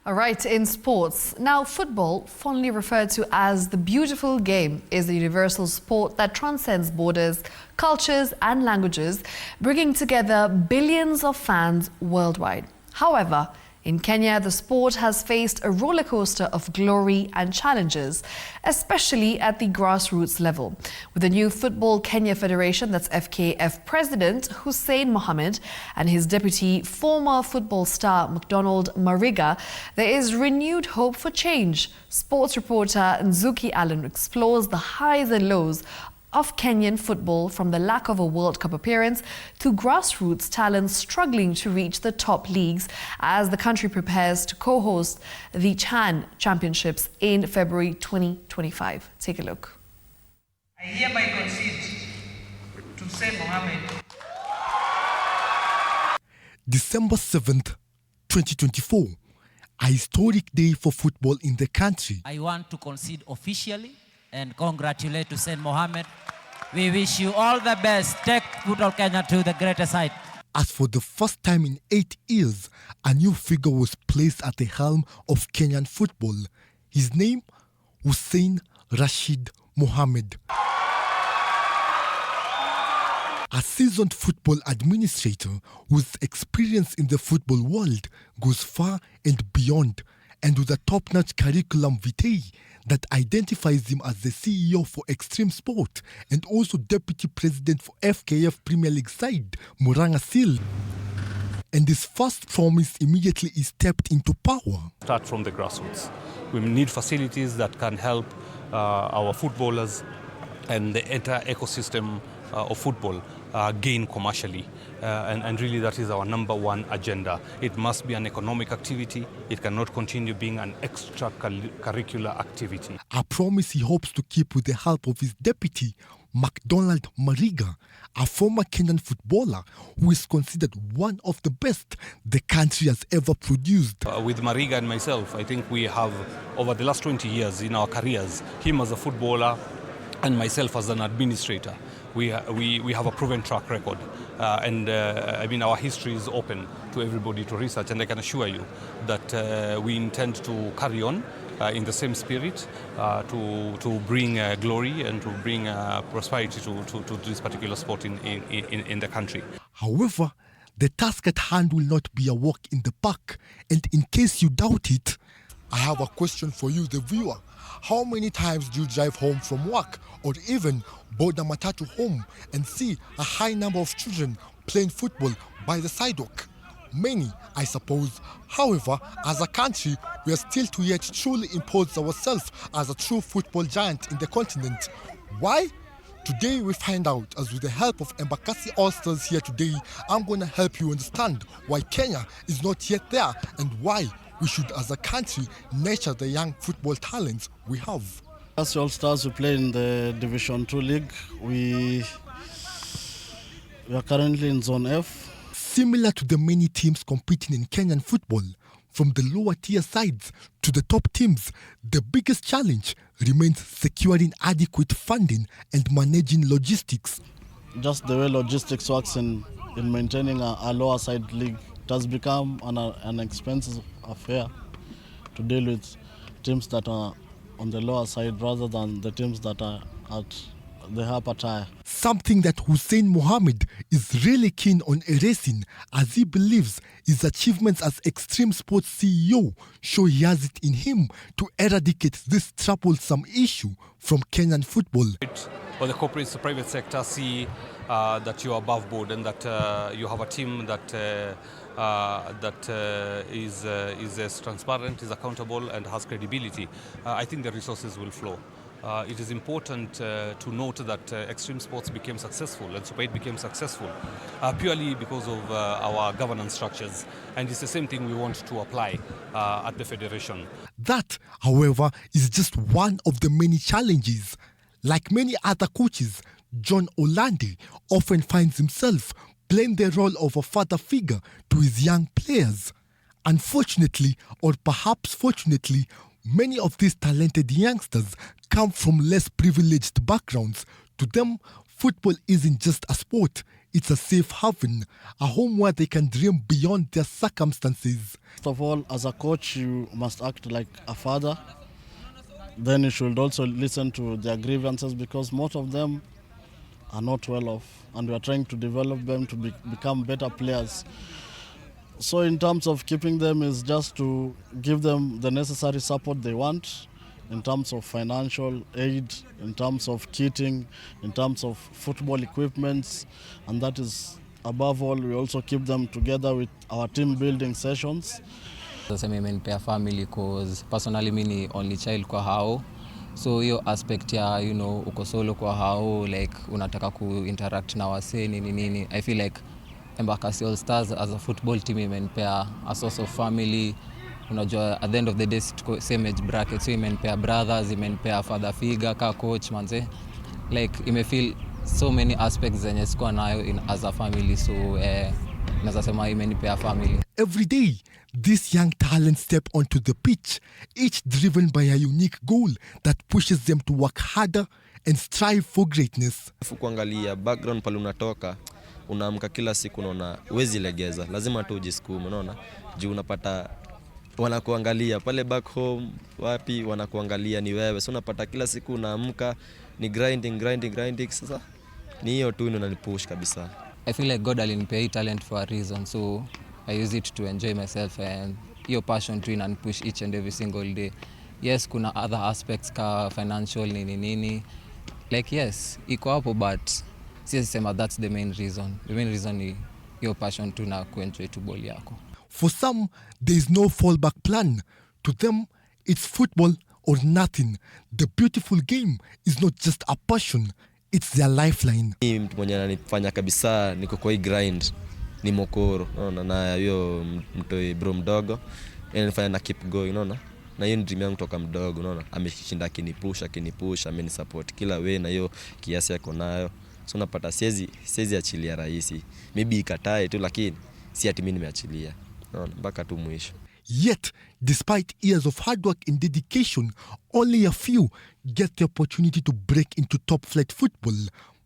All right, in sports. Now, football, fondly referred to as the beautiful game, is a universal sport that transcends borders, cultures and languages, bringing together billions of fans worldwide. However, in Kenya, the sport has faced a roller coaster of glory and challenges, especially at the grassroots level. With the new Football Kenya Federation, that's FKF President Hussein Mohammed, and his deputy, former football star McDonald Mariga, there is renewed hope for change. Sports reporter Nzuki Allen explores the highs and lows of Kenyan football, from the lack of a World Cup appearance to grassroots talents struggling to reach the top leagues as the country prepares to co-host the CHAN Championships in February 2025. Take a look. I hereby concede to Hussein Mohammed. December 7th, 2024, a historic day for football in the country. I want to concede officially and congratulate Hussein Mohammed. We wish you all the best. Take Football Kenya to the greater height. As for the first time in 8 years, a new figure was placed at the helm of Kenyan football. His name, Hussein Rashid Mohammed. A seasoned football administrator whose experience in the football world goes far and beyond, and with a top-notch curriculum vitae that identifies him as the CEO for Extreme Sport and also Deputy President for FKF Premier League side, Muranga Seal. And his first promise immediately is stepped into power. Start from the grassroots. We need facilities that can help our footballers and the entire ecosystem of football gain commercially. And really that is our number one agenda. It must be an economic activity. It cannot continue being an extracurricular activity. A promise he hopes to keep with the help of his deputy, McDonald Mariga, a former Kenyan footballer who is considered one of the best the country has ever produced. With Mariga and myself, I think we have, over the last 20 years in our careers, him as a footballer and myself as an administrator, we have a proven track record. I mean, our history is open to everybody to research, and I can assure you that we intend to carry on in the same spirit to bring glory and to bring prosperity to this particular sport in the country. However, the task at hand will not be a walk in the park, and in case you doubt it, I have a question for you, the viewer. How many times do you drive home from work or even board a matatu home and see a high number of children playing football by the sidewalk? Many, I suppose. However, as a country, we are still to yet truly impose ourselves as a true football giant in the continent. Why? Today we find out, as with the help of Embakasi All-Stars here today, I'm going to help you understand why Kenya is not yet there and why we should, as a country, nurture the young football talents we have. As All-Stars, we play in the Division 2 League. We are currently in Zone F. Similar to the many teams competing in Kenyan football, from the lower tier sides to the top teams, the biggest challenge remains securing adequate funding and managing logistics. Just the way logistics works in maintaining a lower side league, it has become an expensive affair to deal with teams that are on the lower side rather than the teams that are at the upper tier. Something that Hussein Mohammed is really keen on erasing, as he believes his achievements as Extreme Sports CEO show he has it in him to eradicate this troublesome issue from Kenyan football. Or the corporate, the private sector see that you are above board and that you have a team that is as transparent, is accountable and has credibility. I think the resources will flow. It is important to note that Extreme Sports became successful and Super 8 became successful purely because of our governance structures. And it's the same thing we want to apply at the Federation. That, however, is just one of the many challenges. Like many other coaches, John Olande often finds himself playing the role of a father figure to his young players. Unfortunately, or perhaps fortunately, many of these talented youngsters come from less privileged backgrounds. To them, football isn't just a sport, it's a safe haven, a home where they can dream beyond their circumstances. First of all, as a coach, you must act like a father. Then you should also listen to their grievances, because most of them are not well off, and we are trying to develop them to become better players. So in terms of keeping them is just to give them the necessary support they want, in terms of financial aid, in terms of kitting, in terms of football equipments, and that is above all, we also keep them together with our team building sessions. Sasa mimi nipea family cause personally mimi ni only child kwa hao. So hiyo aspect ya uko solo kwa hao, like unataka ku-interact na wasee nini. I feel like Embakasi All Stars as a football team imenipea a source of family. Unajua at the end of the day same age bracket, so imenipea brothers, imenipea father figure ka coach manze. Like imefeel so many aspects zenye sikuwa nayo as a family, so naweza sema imenipea family. Every day, these young talents step onto the pitch, each driven by a unique goal that pushes them to work harder and strive for greatness. Kuangalia background pale unatoka, unaamka kila siku unaona huwezi legeza, lazima tu ujisukume, unaona? Juu unapata wanakuangalia pale back home, wapi wanakuangalia ni wewe. So unapata kila siku unaamka ni grinding. Sasa ni hiyo tu inanipush kabisa. I feel like God alinipea hii talent for a reason, so I use it to enjoy myself, and your passion to and push each and every single day. Yes, kuna other aspects ka financial nini. Like yes, iko hapo, but siwezi sema that's the main reason. The main reason is your passion to na kuenjoy tu ball yako. For some, there is no fallback plan. To them, it's football or nothing. The beautiful game is not just a passion, it's their lifeline. Mtu mwenye ananifanya kabisa niko kwa hii grind ni Mokoro, unaona, na hiyo mtoi bro mdogo ananifanya na keep going, unaona. Na hiyo dream yangu kutoka mdogo, unaona. Ameshinda akinipusha, amenisupport kila way na hiyo kiasi yako nayo. So unapata siwezi achilia rahisi. Maybe ikatae tu, lakini si ati mimi nimeachilia. Unaona, mpaka tu mwisho. Yet, despite years of hard work and dedication, only a few get the opportunity to break into top-flight football.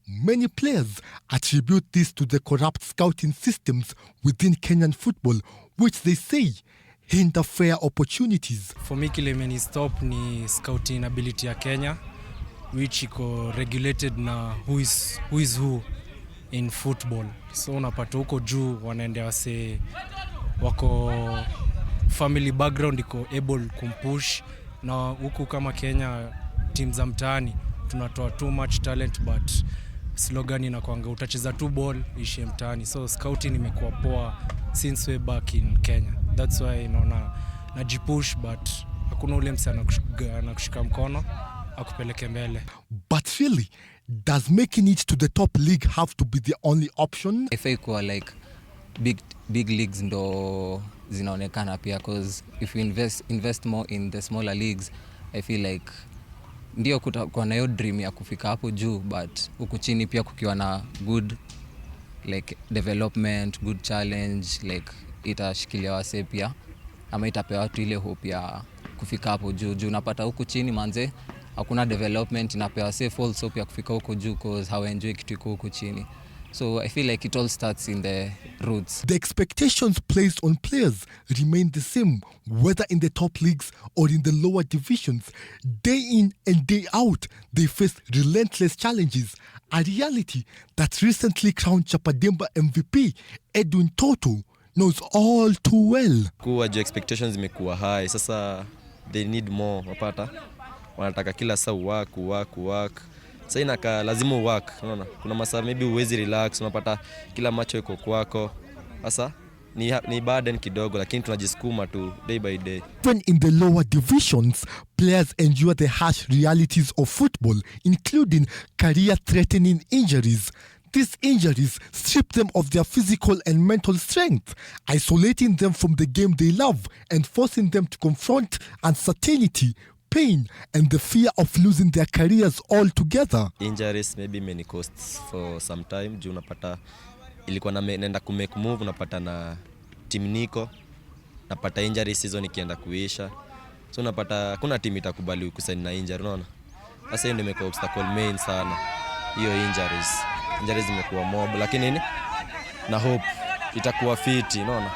Many players attribute this to the corrupt scouting systems within Kenyan football, which they say hinder fair opportunities. For me, kile imeni stop ni scouting ability ya Kenya, which iko regulated na who is who in football. So unapata huko juu wanaendea wase wako family background iko able kumpush, na huku kama Kenya team za mtaani tunatoa too much talent, but slogan inakuanga utacheza tu ball ishe mtaani. So scouting imekuwa poa since way back in Kenya. That's why naona najipush, but hakuna ule msana anakushika mkono akupeleke mbele. But really, does making it to the top league have to be the only option? If I call like big leagues ndo zinaonekana pia, because if you invest more in the smaller leagues, I feel like ndio kutakuwa na hiyo dream ya kufika hapo juu, but huku chini pia kukiwa na good like development, good challenge, like itashikilia wase pia, ama itapea watu ile hope ya kufika hapo juu. Unapata huku chini manze hakuna development, inapea wase false hope ya kufika huko juu because hawaenjoy kitu iko huku chini. So I feel like it all starts in the roots. The expectations placed on players remain the same, whether in the top leagues or in the lower divisions. Day in and day out, they face relentless challenges, a reality that recently crowned Chapademba MVP Edwin Toto knows all too well. Kuwa expectations zimekuwa high, sasa they need more, wapata. Wanataka kila saa work. Sasa inaka lazima work, unaona. Kuna masaa maybe uwezi relax, unapata kila macho iko kwako. Sasa ni burden kidogo, lakini tunajisukuma tu day by day. Even in the lower divisions, players endure the harsh realities of football, including career-threatening injuries. These injuries strip them of their physical and mental strength, isolating them from the game they love and forcing them to confront uncertainty, pain, and the fear of losing their careers altogether. Injuries maybe many costs for some time. Juu unapata ilikuwa naenda ku make move, unapata na team niko napata injury season ikienda kuisha. So unapata kuna team itakubali kusaini na injury, unaona. Sasa hiyo ndio imekuwa obstacle main sana, hiyo injuries. injuries zimekuwa mob, lakini nini, na hope itakuwa fiti, unaona,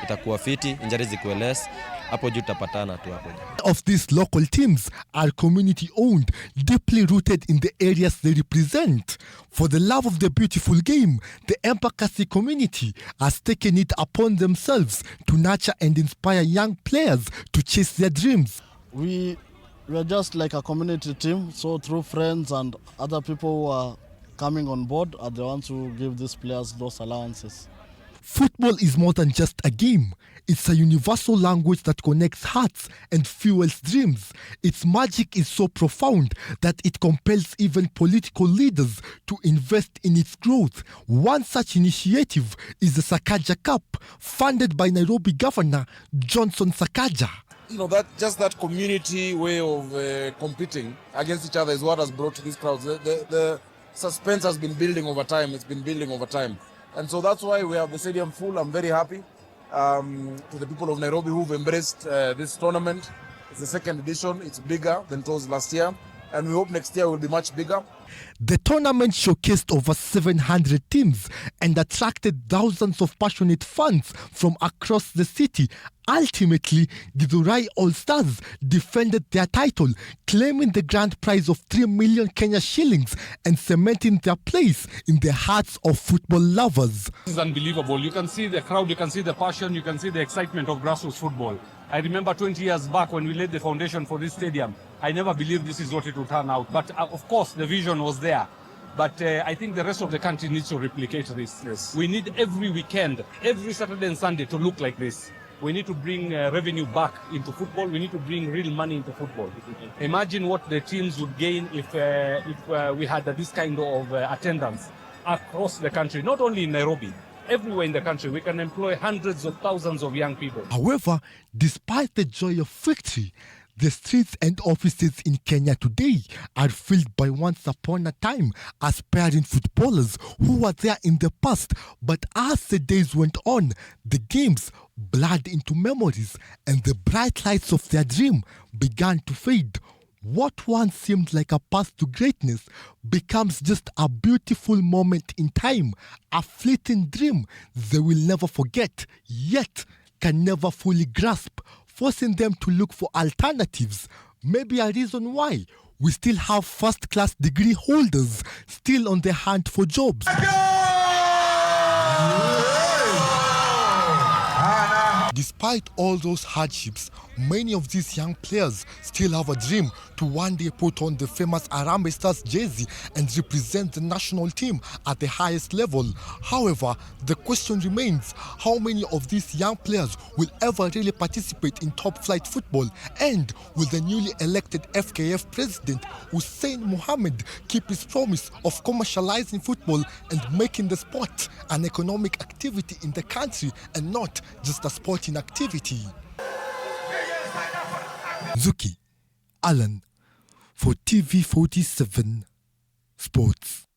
itakuwa fiti, injuries zikuwe less, hapo juu tutapatana tu hapo. Of these local teams are community owned, deeply rooted in the areas they represent. For the love of the beautiful game, the Embakasi community has taken it upon themselves to nurture and inspire young players to chase their dreams. We are just like a community team, so through friends and other people who are coming on board are the ones who give these players those allowances. Football is more than just a game. It's a universal language that connects hearts and fuels dreams. Its magic is so profound that it compels even political leaders to invest in its growth. One such initiative is the Sakaja Cup, funded by Nairobi Governor Johnson Sakaja. You know, that community way of competing against each other is what has brought these crowds. The suspense has been building over time. It's been building over time. And so that's why we have the stadium full. I'm very happy to the people of Nairobi who've embraced this tournament. It's the second edition. It's bigger than it was last year. And we hope next year will be much bigger. The tournament showcased over 700 teams and attracted thousands of passionate fans from across the city. Ultimately, the Durai All-Stars defended their title, claiming the grand prize of 3 million Kenya shillings and cementing their place in the hearts of football lovers. This is unbelievable. You can see the crowd, you can see the passion, you can see the excitement of grassroots football. I remember 20 years back when we laid the foundation for this stadium, I never believed this is what it would turn out. But of course, the vision was there. But I think the rest of the country needs to replicate this. Yes. We need every weekend, every Saturday and Sunday to look like this. We need to bring revenue back into football. We need to bring real money into football. Imagine what the teams would gain if we had this kind of attendance across the country, not only in Nairobi. Everywhere in the country, we can employ hundreds of thousands of young people. However, despite the joy of victory, the streets and offices in Kenya today are filled by once upon a time aspiring footballers who were there in the past. But as the days went on, the games blurred into memories and the bright lights of their dream began to fade. What once seemed like a path to greatness becomes just a beautiful moment in time, a fleeting dream they will never forget, yet can never fully grasp, forcing them to look for alternatives. Maybe a reason why we still have first-class degree holders still on the hunt for jobs. Despite all those hardships, many of these young players still have a dream to one day put on the famous Harambee Stars jersey and represent the national team at the highest level. However, the question remains, how many of these young players will ever really participate in top-flight football? And will the newly elected FKF president, Hussein Mohammed, keep his promise of commercializing football and making the sport an economic activity in the country and not just a sporting activity? Zuki Alan for TV 47 Sports.